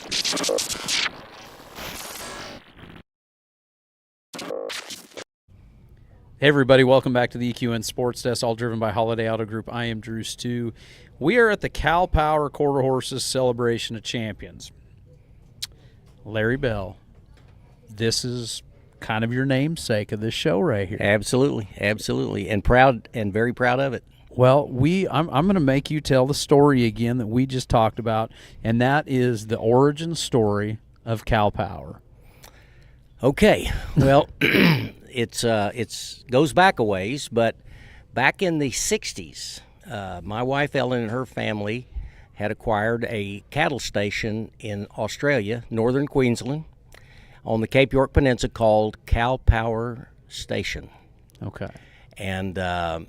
Hey everybody, welcome back to the EQN Sports Desk, all driven by Holiday Auto Group. I am Dru Stewart. We are at the Kalpowar Quarter Horses Celebration of Champions. Larry Bell, this is kind of your namesake of this show right here. Absolutely, absolutely, and proud, and very proud of it. Well, I'm going to make you tell the story again that we just talked about, and that is the origin story of Kalpowar. Okay, well, it's goes back a ways, but back in the 60s, my wife Ellen and her family had acquired a cattle station in Australia, northern Queensland, on the Cape York Peninsula called Kalpowar Station. Okay. And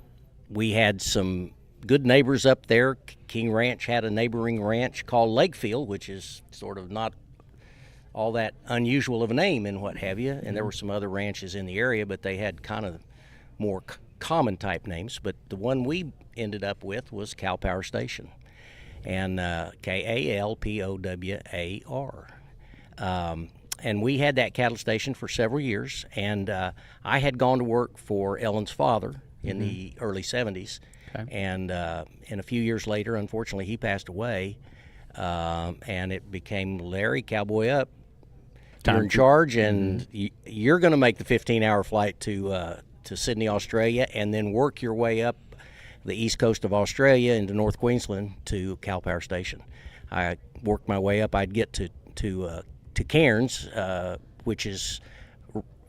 we had some good neighbors up there. King Ranch had a neighboring ranch called Lakefield, which is sort of not all that unusual of a name and what have you. And there were some other ranches in the area, but they had kind of more common type names. But the one we ended up with was Kalpowar Station, and Kalpowar. And we had that cattle station for several years, and I had gone to work for Ellen's father in the early 70s. Okay. And a few years later, unfortunately, he passed away, and it became Larry, cowboy up. You're in charge, and you're going to make the 15-hour flight to Sydney, Australia, and then work your way up the east coast of Australia into North Queensland to Kalpowar Station. I worked my way up. I'd get to Cairns, which is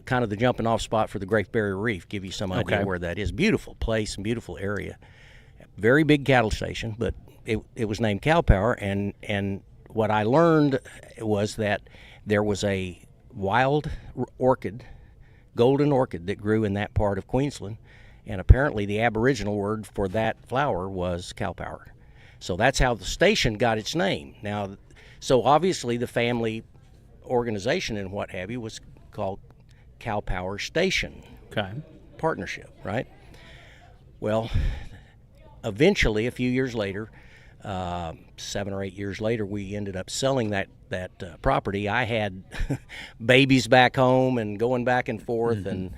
kind of the jumping off spot for the Great Barrier Reef. Give you some idea where that is. Beautiful place and beautiful area. Very big cattle station, but it was named Kalpowar, and what I learned was that there was a wild orchid, golden orchid, that grew in that part of Queensland, and apparently the Aboriginal word for that flower was Kalpowar. So that's how the station got its name. Now, so obviously the family organization and what have you was called Kalpowar Station Partnership, right? Well, eventually, a few years later, 7 or 8 years later, we ended up selling that property. I had babies back home and going back and forth, and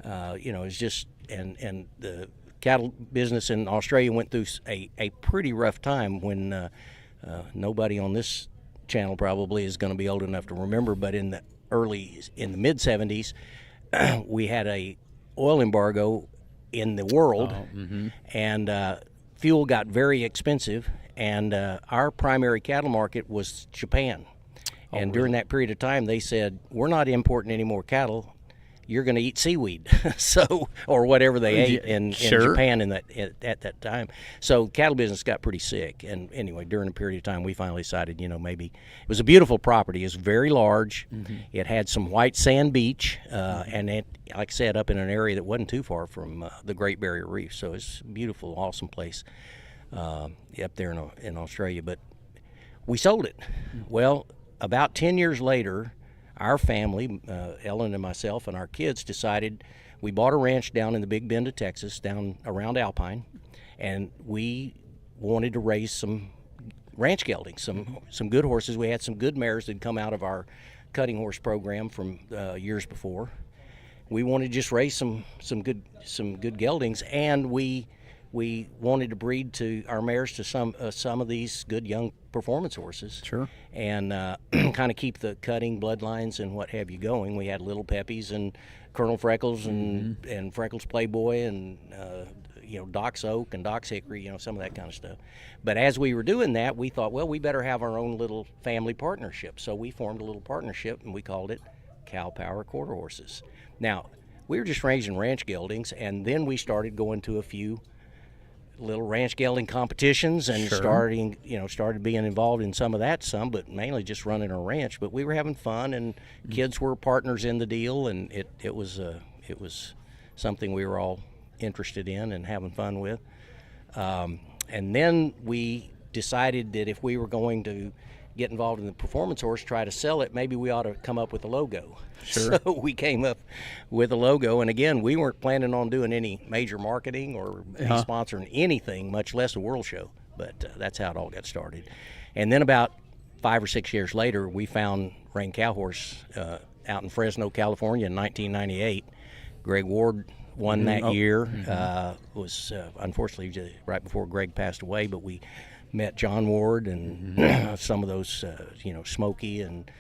it's just and the cattle business in Australia went through a pretty rough time when nobody on this channel probably is going to be old enough to remember, but in the mid 70s, we had a oil embargo in the world, and fuel got very expensive, and our primary cattle market was Japan. And during that period of time, they said, we're not importing any more cattle. You're going to eat seaweed, or whatever they ate in Japan at that time. So cattle business got pretty sick. And anyway, during a period of time, we finally decided, maybe it was a beautiful property. It was very large. It had some white sand beach, and it, like I said, up in an area that wasn't too far from the Great Barrier Reef. So it's a beautiful, awesome place up there in Australia. But we sold it. Well, about 10 years later, our family, Ellen and myself and our kids, decided we bought a ranch down in the Big Bend of Texas, down around Alpine, and we wanted to raise some ranch geldings, some good horses. We had some good mares that had come out of our cutting horse program from years before. We wanted to just raise some good geldings, and we wanted to breed to our mares to some of these good young performance horses. Sure. And kind of keep the cutting bloodlines and what have you going. We had Little Peppies and Colonel Freckles and Freckles Playboy and Doc's Oak and Doc's Hickory, some of that kind of stuff. But as we were doing that, we thought, well, we better have our own little family partnership. So we formed a little partnership, and we called it Kalpowar Quarter Horses. Now, we were just raising ranch geldings, and then we started going to a few little ranch gelding competitions and started being involved in some of that, but mainly just running a ranch. But we were having fun, and kids were partners in the deal, and it was something we were all interested in and having fun with. And then we decided that if we were going to get involved in the performance horse, try to sell it, maybe we ought to come up with a logo. Sure. So we came up with a logo, and again, we weren't planning on doing any major marketing or sponsoring anything, much less a world show, but that's how it all got started. And then about 5 or 6 years later, we found Rain Cow Horse out in Fresno, California in 1998. Greg Ward won that year. Was unfortunately right before Greg passed away, but we met John Ward and some of those, Smokey and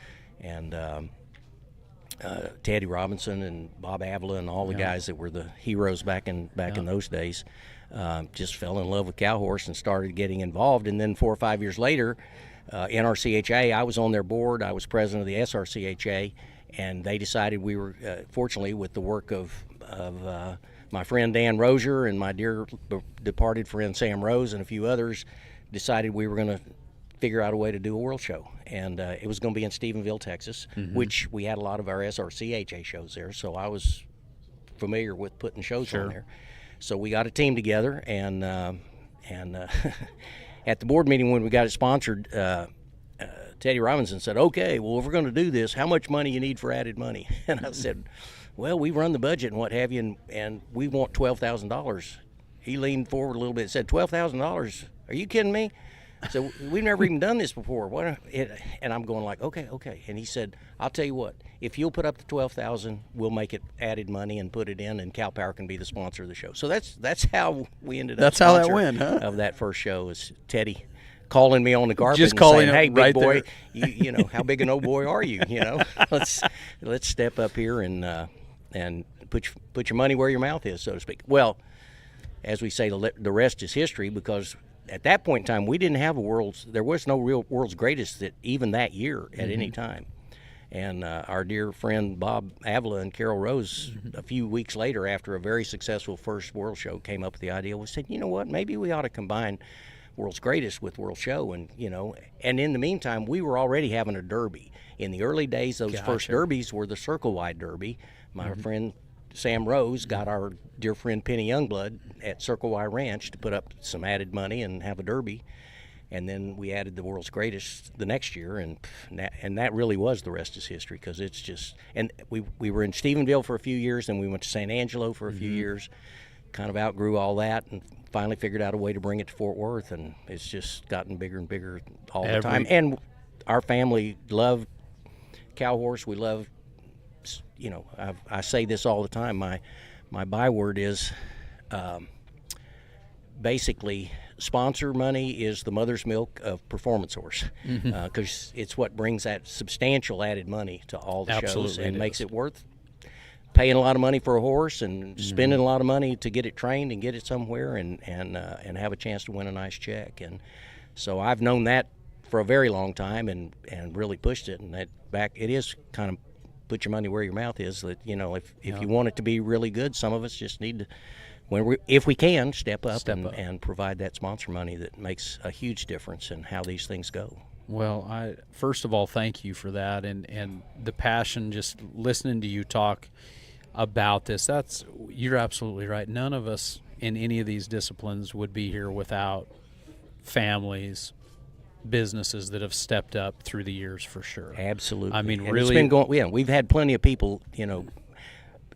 Teddy Robinson and Bob Avila and all the guys that were the heroes back in those days. Just fell in love with cow horse and started getting involved. And then 4 or 5 years later, NRCHA, I was on their board. I was president of the SRCHA. And they decided we were, fortunately, with the work of my friend Dan Rozier and my dear departed friend Sam Rose and a few others, decided we were going to figure out a way to do a world show. And it was going to be in Stephenville, Texas, which we had a lot of our SRCHA shows there. So I was familiar with putting shows on there. So we got a team together, and at the board meeting when we got it sponsored, Teddy Robinson said, okay, well, if we're going to do this, how much money you need for added money? And I said, well, we run the budget and what have you, and we want $12,000. He leaned forward a little bit and said, $12,000? Are you kidding me? So we've never even done this before. And I'm going like, okay. And he said, I'll tell you what, if you'll put up the $12,000, we'll make it added money and put it in, and Kalpowar can be the sponsor of the show. So that's how we ended up. That's how that went, huh? Of that first show is Teddy calling me on the carpet just and calling saying, hey, big right boy, there. you know, how big an old boy are you? You know, let's step up here and put your money where your mouth is, so to speak. Well, as we say, the rest is history, because at that point in time, we didn't have there was no real world's greatest even that year at any time. And our dear friend Bob Avila and Carol Rose, a few weeks later, after a very successful first World Show, came up with the idea. We said, you know what, maybe we ought to combine World's Greatest with World Show. And, and in the meantime, we were already having a derby. In the early days, those first derbies were the Circle-Wide Derby. My friend Sam Rose got our dear friend Penny Youngblood at Circle-Y Ranch to put up some added money and have a derby. And then we added the World's Greatest the next year, and that really was the rest is history, because it's just – and we were in Stephenville for a few years, and we went to San Angelo for a few years, kind of outgrew all that, and finally figured out a way to bring it to Fort Worth, and it's just gotten bigger and bigger all the time. And our family loved cow horse. We love – I say this all the time. My byword is basically – sponsor money is the mother's milk of performance horse, because it's what brings that substantial added money to all the shows and makes it worth paying a lot of money for a horse and spending a lot of money to get it trained and get it somewhere and have a chance to win a nice check. And so I've known that for a very long time and really pushed it. And it is kind of put your money where your mouth is. That if you want it to be really good, some of us just need to, if we can, step up and provide that sponsor money that makes a huge difference in how these things go. Well, first of all, thank you for that, and the passion, just listening to you talk about this. You're absolutely right. None of us in any of these disciplines would be here without families, businesses that have stepped up through the years, for sure. Absolutely. I mean, and really, it's been going. Yeah, we've had plenty of people,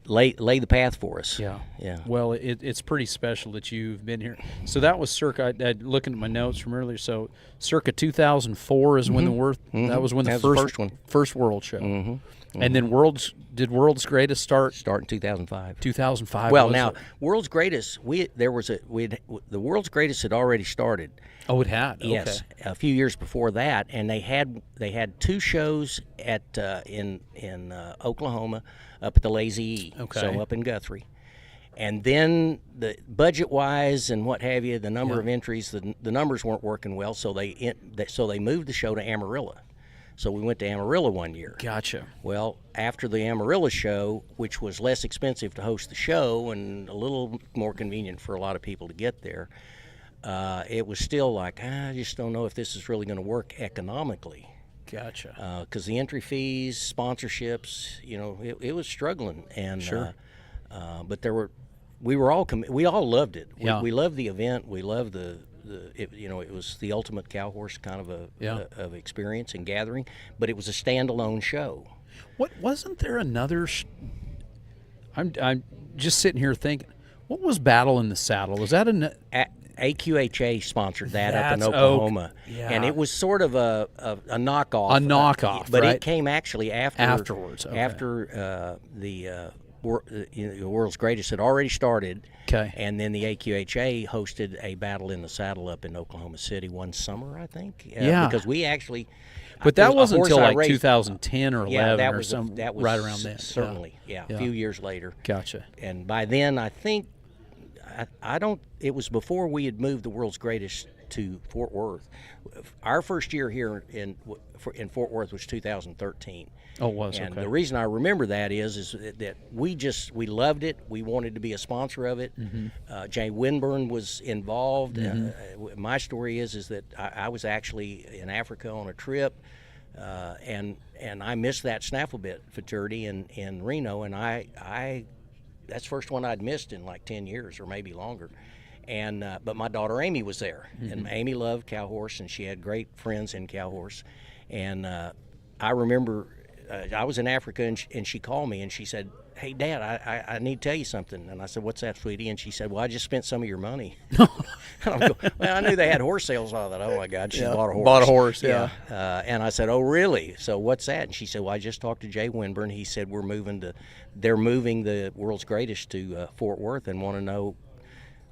lay the path for us. Yeah. Well, it's pretty special that you've been here. So that was circa, looking at my notes from earlier, so circa 2004 is when that was when the first World Show. And then did World's Greatest start in 2005. 2005. Well, now World's Greatest, the World's Greatest had already started. Oh, it had. Yes, a few years before that, and they had two shows in Oklahoma, up at the Lazy E, so up in Guthrie. And then the budget-wise and what have you, the number of entries, the numbers weren't working well, so they moved the show to Amarillo. So we went to Amarillo one year. Gotcha. Well, after the Amarillo show, which was less expensive to host the show and a little more convenient for a lot of people to get there, it was still like, I just don't know if this is really going to work economically. Gotcha. Because the entry fees, sponsorships, it was struggling, and but we all loved it. We loved the event. We loved it was the ultimate cow horse kind of of experience and gathering, but it was a standalone show. What wasn't there another? I'm just sitting here thinking, what was Battle in the Saddle? Was that AQHA sponsored that up in That's Oklahoma, yeah. and it was sort of a knockoff. A knockoff, but right? it came actually Afterwards, okay. after the World's Greatest had already started. Okay. And then the AQHA hosted a Battle in the Saddle up in Oklahoma City one summer, I think. Yeah. Because we actually. But that wasn't until like raced, 2010 or 11 that or was, something, that was right around then. Certainly, a few years later. Gotcha. And by then, I think, I don't, it was before we had moved the World's Greatest to Fort Worth. Our first year here in Fort Worth was 2013. Oh, it was, and okay. the reason I remember that is that we loved it. We wanted to be a sponsor of it. Jay Winburn was involved. My story is that I was actually in Africa on a trip, and I missed that snaffle bit futurity in Reno, and I that's the first one I'd missed in like 10 years or maybe longer. And but my daughter Amy was there, and Amy loved cow horse, and she had great friends in cow horse. And I remember I was in Africa, and she called me, and she said, "Hey, Dad, I need to tell you something." And I said, "What's that, sweetie?" And she said, "Well, I just spent some of your money." And I'm going, well, I knew they had horse sales. I thought, oh my God, she bought a horse. Bought a horse, yeah. And I said, "Oh, really? So what's that?" And she said, "Well, I just talked to Jay Winburn. He said they're moving the World's Greatest to Fort Worth, and want to know,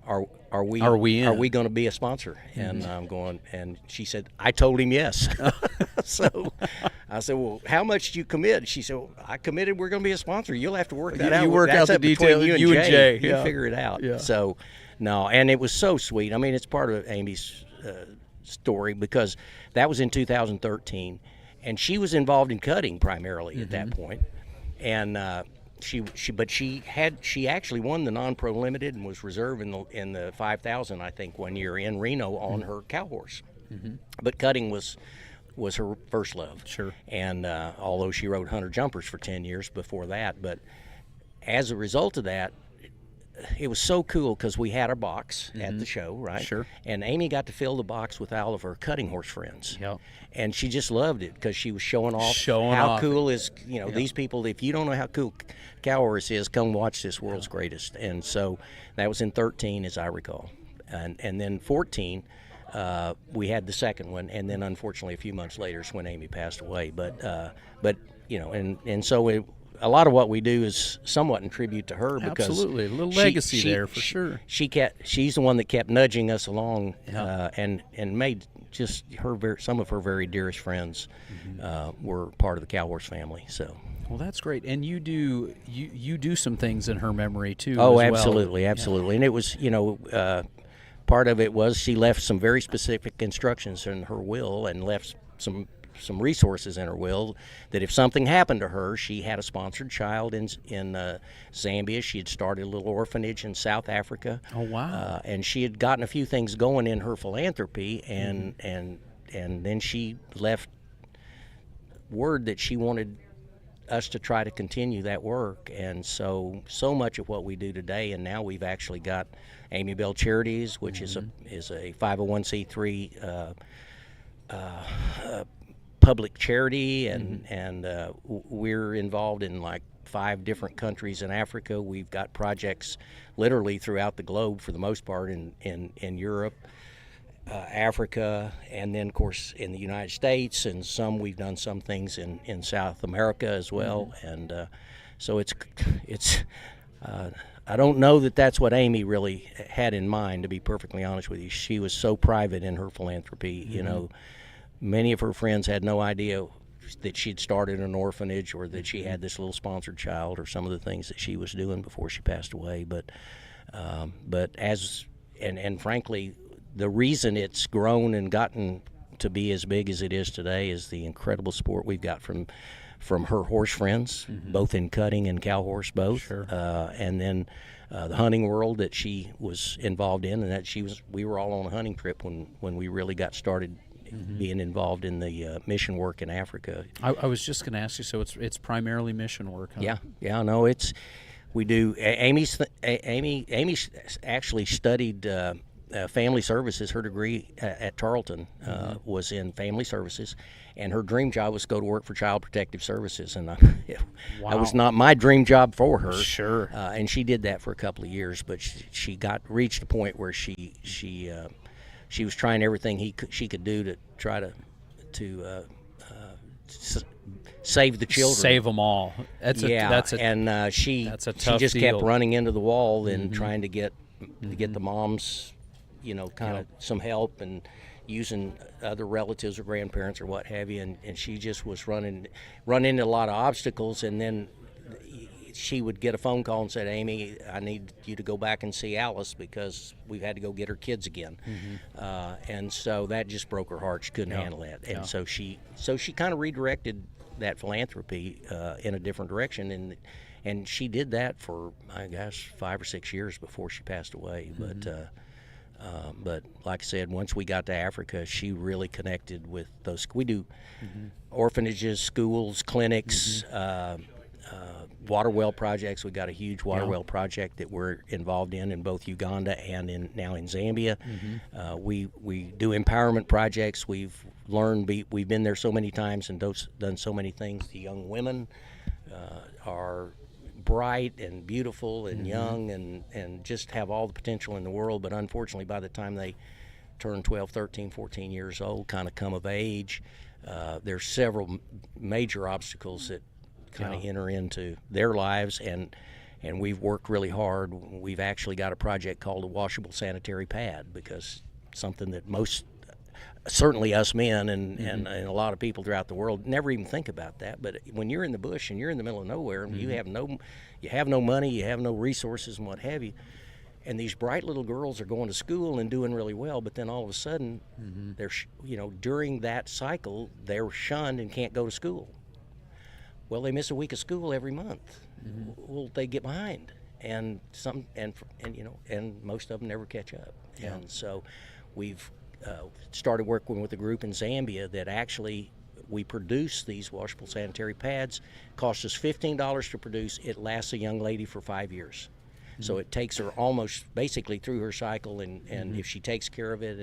are we going to be a sponsor?" And I'm going, and she said, I told him yes. So I said, "Well, how much did you commit?" She said, "Well, I committed we're going to be a sponsor. You'll have to work that out. You work out the detail. You and Jay. You figure it out." Yeah. So, no, and it was so sweet. I mean, it's part of Amy's story, because that was in 2013, and she was involved in cutting primarily at that point. And she actually won the non-pro limited and was reserve in the 5,000, I think, one year in Reno on her cow horse. But cutting was her first love. Sure. And although she rode hunter jumpers for 10 years before that, but as a result of that, it was so cool because we had our box at the show, right? Sure. And Amy got to fill the box with all of her cutting horse friends. Yep. And she just loved it because she was showing off how cool is, these people. If you don't know how cool cow horse is, come watch this World's Greatest. And so that was in 13, as I recall. And then 14, we had the second one. And then unfortunately a few months later is when Amy passed away. But so a lot of what we do is somewhat in tribute to her, because absolutely a little legacy there for sure. She's the one that kept nudging us along, and made just some of her very dearest friends were part of the cow horse family. So. Well, that's great, and you do some things in her memory too. Oh, as absolutely, well. absolutely, and it was part of it was she left some very specific instructions in her will, and left some resources in her will that if something happened to her, she had a sponsored child in Zambia. She had started a little orphanage in South Africa. Oh, wow. And she had gotten a few things going in her philanthropy, and then she left word that she wanted us to try to continue that work. And so much of what we do today, and now we've actually got Amy Bell Charities, which is a 501c3 public charity, and we're involved in like 5 different countries in Africa. We've got projects literally throughout the globe, for the most part, in Europe, Africa, and then of course in the United States, and we've done some things in South America as well. And so it's I don't know that that's what Amy really had in mind, to be perfectly honest with you. She was so private in her philanthropy. Many of her friends had no idea that she'd started an orphanage, or that she had this little sponsored child, or some of the things that she was doing before she passed away. But frankly, the reason it's grown and gotten to be as big as it is today is the incredible support we've got from her horse friends, both in cutting and cow horse, both. Sure. And then the hunting world that she was involved in, and that we were all on a hunting trip when we really got started being involved in the mission work in Africa. I was just going to ask you, so it's primarily mission work, huh? Yeah, no, we do. Amy actually studied family services. Her degree at Tarleton was in family services, and her dream job was to go to work for Child Protective Services. And that was not my dream job for her. Sure. And she did that for a couple of years, but she reached a point where she was trying everything she could do to try to save the children, save them all. She tough just deal. kept running into the wall and trying to get the moms, kind of some help, and using other relatives or grandparents or what have you, and she just was running into a lot of obstacles. And then she would get a phone call and said, "Amy, I need you to go back and see Alice because we've had to go get her kids again." And so that just broke her heart. She couldn't handle that, and so she kind of redirected that philanthropy in a different direction, and she did that for, I guess, 5 or 6 years before she passed away. But like I said, once we got to Africa, she really connected with those. We do orphanages, schools, clinics, water well projects. We got a huge water well project that we're involved in both Uganda and now in Zambia. We do empowerment projects. We've been there so many times and done so many things. The young women are bright and beautiful and young and just have all the potential in the world, but unfortunately by the time they turn 12, 13, 14 years old, kind of come of age, there's several major obstacles that kind of enter into their lives, and we've worked really hard. We've actually got a project called a washable sanitary pad, because something that certainly us men and a lot of people throughout the world never even think about that. But when you're in the bush and you're in the middle of nowhere, you have no money, you have no resources and what have you, and these bright little girls are going to school and doing really well, but then all of a sudden they're during that cycle they're shunned and can't go to school. Well, they miss a week of school every month. Well, they get behind, and most of them never catch up. And so we've started working with a group in Zambia that actually we produce these washable sanitary pads. Costs us $15 to produce. It lasts a young lady for 5 years. So it takes her almost basically through her cycle, and if she takes care of it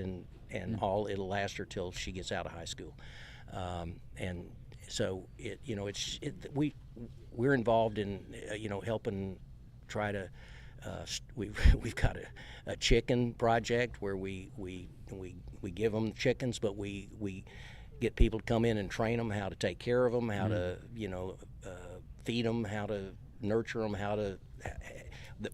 and all, it'll last her till she gets out of high school. And so we're involved in helping try to. We've got a chicken project where we give them chickens, but we get people to come in and train them how to take care of them, how to feed them, how to nurture them,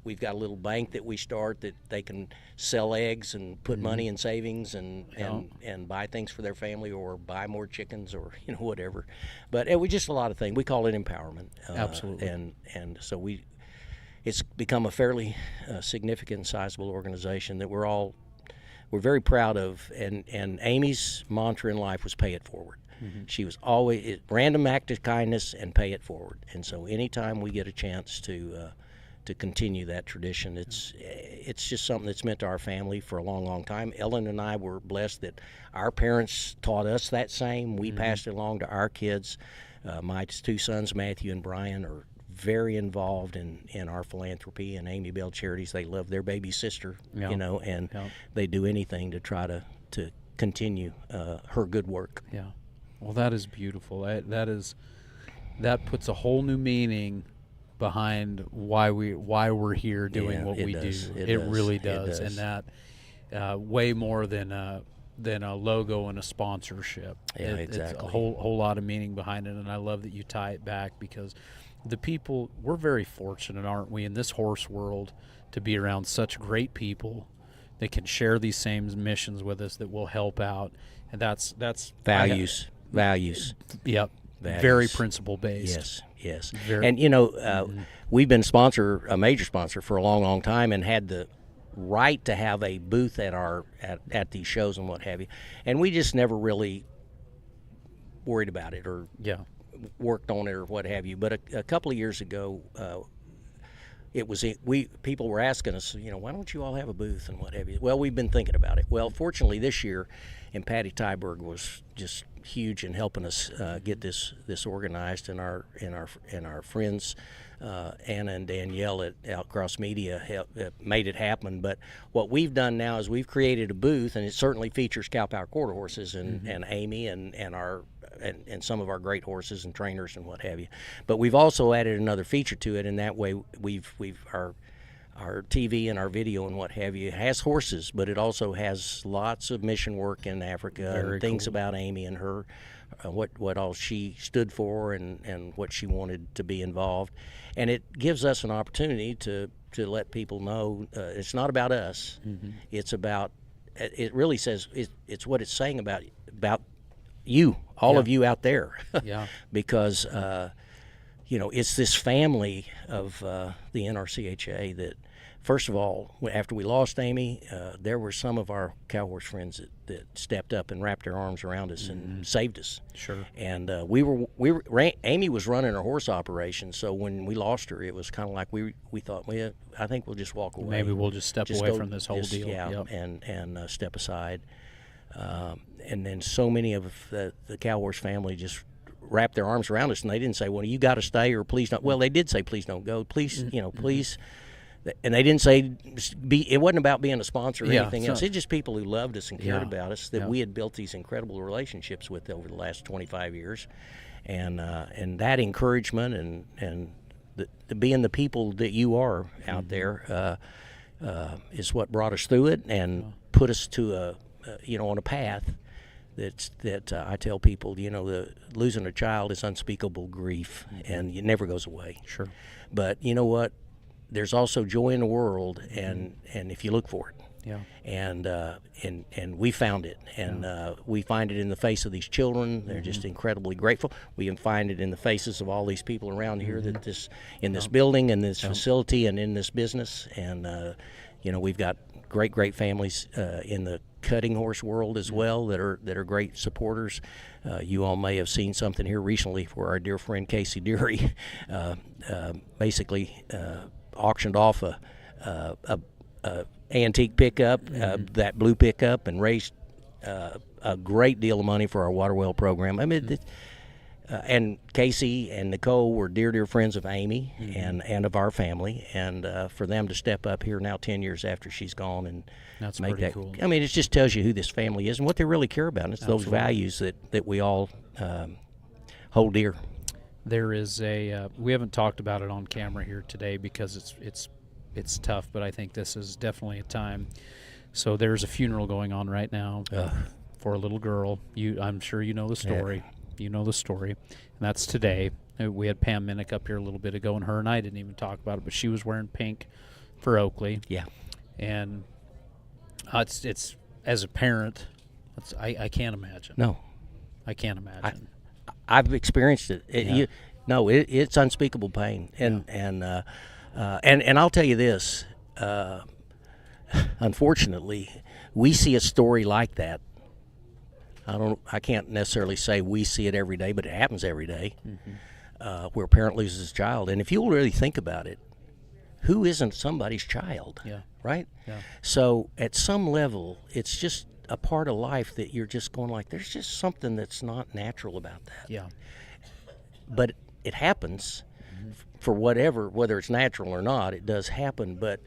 we've got a little bank that we start that they can sell eggs and put money in savings and buy things for their family, or buy more chickens, or whatever. But we just a lot of things. We call it empowerment. Absolutely. And so it's become a fairly significant, sizable organization that we're very proud of. And Amy's mantra in life was pay it forward. She was always random act of kindness and pay it forward. And so anytime we get a chance to continue that tradition, it's just something that's meant to our family for a long, long time. Ellen and I were blessed that our parents taught us that same. We passed it along to our kids. My 2 sons, Matthew and Brian, are very involved in our philanthropy and Amy Bell Charities. They love their baby sister, and they do anything to try to continue her good work. Yeah. Well, that is beautiful. That puts a whole new meaning behind why we're here doing what we do. It really does, and that way more than a logo and a sponsorship. Yeah, exactly. It's a whole lot of meaning behind it, and I love that you tie it back, because the people, we're very fortunate, aren't we, in this horse world, to be around such great people that can share these same missions with us, that will help out, and that's values. Yep. Values. Very principle based. Yes. And we've been a major sponsor for a long, long time, and had the right to have a booth at these shows and what have you. And we just never really worried about it or worked on it or what have you. But a couple of years ago, people were asking us, why don't you all have a booth and what have you? Well, we've been thinking about it. Well, fortunately this year, and Patty Tyberg was just huge in helping us get this organized, and our friends Anna and Danielle at Outcross Media made it happen. But what we've done now is we've created a booth, and it certainly features Kalpowar Quarter Horses and Amy and and some of our great horses and trainers and what have you. But we've also added another feature to it, and that way our TV and our video and what have you has horses, but it also has lots of mission work in Africa. Very and things cool. about Amy and her, what all she stood for and what she wanted to be involved. And it gives us an opportunity to let people know it's not about us. It's about, it really says, it's what it's saying about you, all of you out there. Yeah. Because, it's this family of the NRCHA that, first of all, after we lost Amy, there were some of our cow horse friends that stepped up and wrapped their arms around us and saved us. Sure. And Amy was running her horse operation, so when we lost her, it was kind of like we thought, well, I think we'll just walk away. Maybe we'll just step away from this whole deal. Yeah, Yep. and step aside. And then so many of the cow horse family just wrapped their arms around us, and they didn't say, well, you got to stay or please don't. Well, they did say, please don't go. Please, please. And they didn't say, it wasn't about being a sponsor or anything else. It's just people who loved us and cared about us that we had built these incredible relationships with over the last 25 years. And that encouragement and the being the people that you are out there is what brought us through it and put us to on a path that I tell people, losing a child is unspeakable grief, and it never goes away. Sure. But you know what? There's also joy in the world, and if you look for it. Yeah. And we found it, and we find it in the face of these children. They're just incredibly grateful. We can find it in the faces of all these people around here that in this building, in this facility, and in this business. And we've got great families in the cutting horse world as well that are great supporters. You all may have seen something here recently where our dear friend Casey Deary basically auctioned off a antique pickup, that blue pickup, and raised a great deal of money for our water well program. I mean, and Casey and Nicole were dear friends of Amy and of our family, and for them to step up here now 10 years after she's gone and That's make pretty that cool. I mean, it just tells you who this family is and what they really care about. And it's those values that we all hold dear. There is we haven't talked about it on camera here today because it's tough, but I think this is definitely a time. So there's a funeral going on right now for a little girl. I'm sure you know the story. Yeah. You know the story, and that's today. We had Pam Minnick up here a little bit ago, and her and I didn't even talk about it, but she was wearing pink for Oakley. Yeah. And it's as a parent, I can't imagine. No. I can't imagine. I've experienced it. It's unspeakable pain, and I'll tell you this. Unfortunately, we see a story like that. I can't necessarily say we see it every day, but it happens every day, where a parent loses a child. And if you'll really think about it, who isn't somebody's child? Yeah. Right? Yeah. So at some level, it's just a part of life that you're just going like, there's just something that's not natural about that. Yeah. But it happens for whether it's natural or not, it does happen. But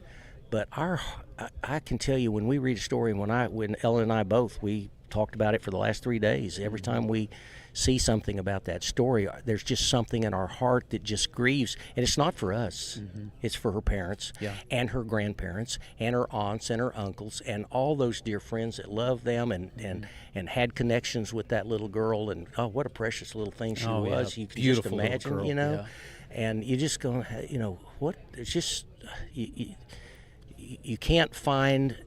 I can tell you, when we read a story, and when Ellen and I both, we talked about it for the last 3 days. Every time we see something about that story, there's just something in our heart that just grieves. And it's not for us. It's for her parents and her grandparents and her aunts and her uncles and all those dear friends that love them and had connections with that little girl. And what a precious little thing she was. Yeah. You can Beautiful just imagine, little girl. Yeah. And you just go, what? It's just, you can't find...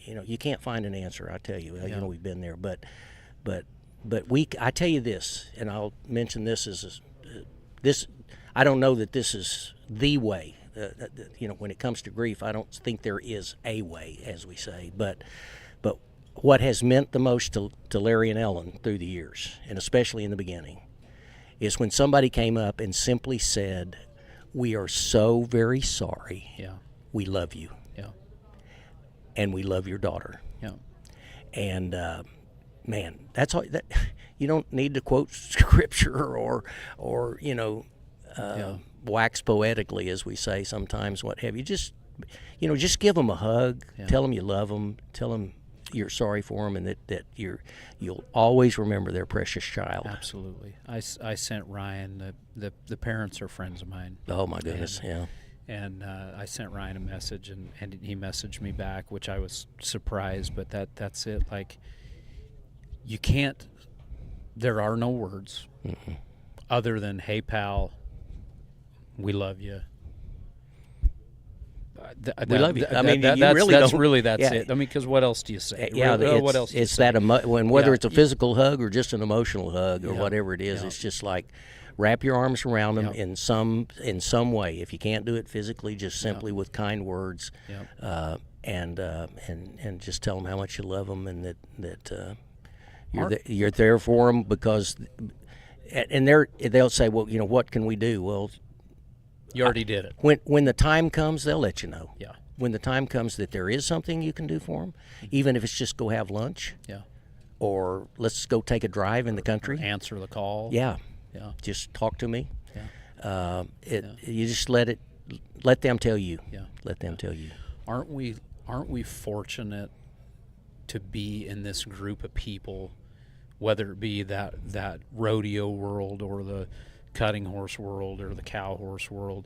you can't find an answer. I tell you, we've been there, but I tell you this, and I'll mention this as this. I don't know that this is the way. When it comes to grief, I don't think there is a way, as we say. But what has meant the most to Larry and Ellen through the years, and especially in the beginning, is when somebody came up and simply said, we are so very sorry. Yeah. We love you. Yeah. And we love your daughter. Yeah. And man, that's all. That you don't need to quote scripture or wax poetically, as we say sometimes. What have you? Just give them a hug. Yeah. Tell them you love them. Tell them you're sorry for them, and that you'll always remember their precious child. Absolutely. I sent Ryan. The parents are friends of mine. Oh my goodness. Yeah. And I sent Ryan a message, and he messaged me back, which I was surprised. But that's it. Like, you can't. There are no words other than "Hey, pal, we love you." We love you. I mean, that's it. I mean, because what else do you say? Yeah, what else? It's that whether it's a physical hug or just an emotional hug or whatever it is, it's just like wrap your arms around them in some way. If you can't do it physically, just simply with kind words, and just tell them how much you love them and that you're there for them, because and they'll say, well, what can we do? Well, you already did it. When the time comes, they'll let you know. Yeah. When the time comes that there is something you can do for them, even if it's just go have lunch. Yeah. Or let's go take a drive in the country. Answer the call. Yeah. Yeah. Just talk to me. Yeah. You just let them tell you. Yeah. Let them tell you. Aren't we fortunate to be in this group of people, whether it be that rodeo world or the cutting horse world or the cow horse world?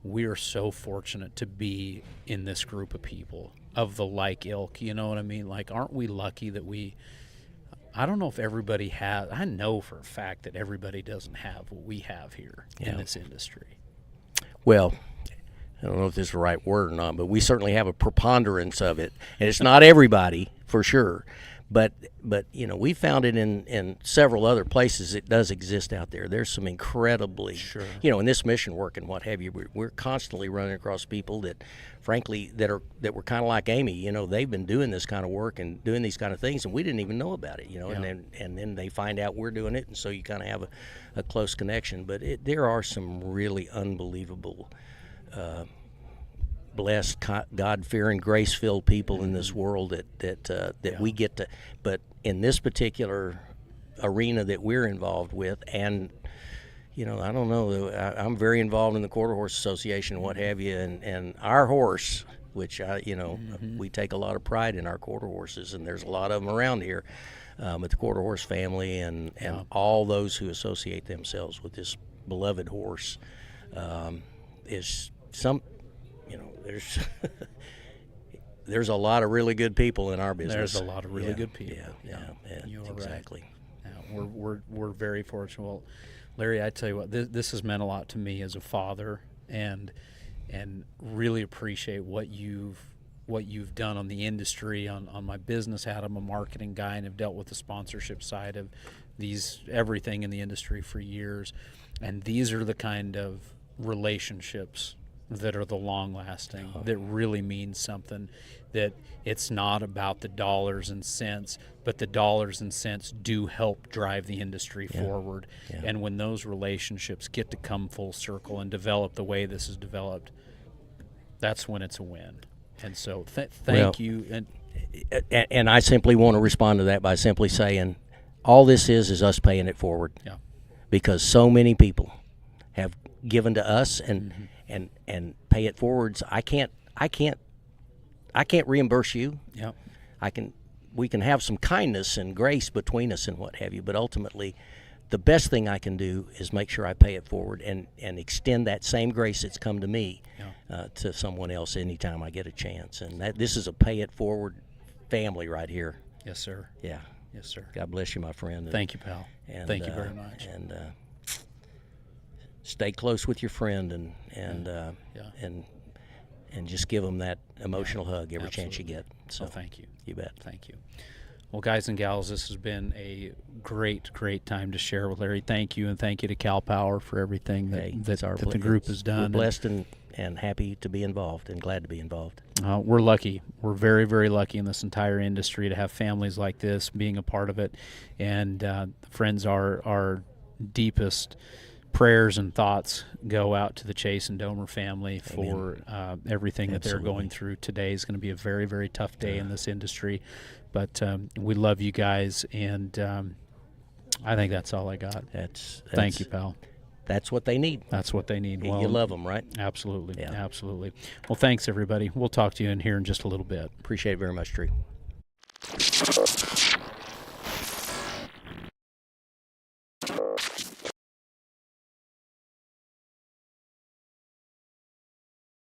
We are so fortunate to be in this group of people of the like ilk. You know what I mean? Like, aren't we lucky that I don't know if everybody has. I know for a fact that everybody doesn't have what we have here in this industry. Well, I don't know if this is the right word or not, but we certainly have a preponderance of it, and it's not everybody for sure. But we found it in several other places. It does exist out there. There's some incredibly, in this mission work and what have you, we're constantly running across people that, frankly, that were kind of like Amy. They've been doing this kind of work and doing these kind of things, and we didn't even know about it. And then they find out we're doing it, and so you kind of have a close connection. But there are some really unbelievable, blessed, God-fearing, grace-filled people in this world that we get to. But in this particular arena that we're involved with, and I don't know, I'm very involved in the Quarter Horse Association and what have you, and our horse, which we take a lot of pride in our quarter horses, and there's a lot of them around here, but the Quarter Horse family and all those who associate themselves with this beloved horse is some. There's a lot of really good people in our business. There's a lot of really good people. Yeah, You're exactly. Right. Yeah, we're very fortunate. Well, Larry, I tell you what, this has meant a lot to me as a father, and really appreciate what you've done on the industry, on my business hat. I'm a marketing guy and have dealt with the sponsorship side of everything in the industry for years, and these are the kind of relationships that are the long-lasting, that really mean something, that it's not about the dollars and cents, but the dollars and cents do help drive the industry forward. Yeah. And when those relationships get to come full circle and develop the way this is developed, that's when it's a win. And so thank you. And I simply want to respond to that by simply saying all this is us paying it forward. Yeah. Because so many people have given to us and pay it forwards. I can't reimburse you. Yeah. We can have some kindness and grace between us and what have you, but ultimately the best thing I can do is make sure I pay it forward and extend that same grace that's come to me to someone else anytime I get a chance. And this is a pay it forward family right here. Yes, sir. Yeah. Yes, sir. God bless you, my friend. Thank you, pal. Thank you very much. And stay close with your friend and just give them that emotional hug every chance you get. So thank you. You bet. Thank you. Well, guys and gals, this has been a great time to share with Larry. Thank you, and thank you to Kalpowar for everything that the group has done. We're blessed and happy to be involved and glad to be involved. We're lucky. We're very, very lucky in this entire industry to have families like this being a part of it. And friends, our deepest prayers and thoughts go out to the Chase and Domer family for everything that they're going through. Today is going to be a very, very tough day in this industry, but we love you guys, and I think that's all I got. Thank you, pal. That's what they need. That's what they need. Well, you love them, right? Absolutely, absolutely. Well, thanks, everybody. We'll talk to you in here in just a little bit. Appreciate it very much, Drew.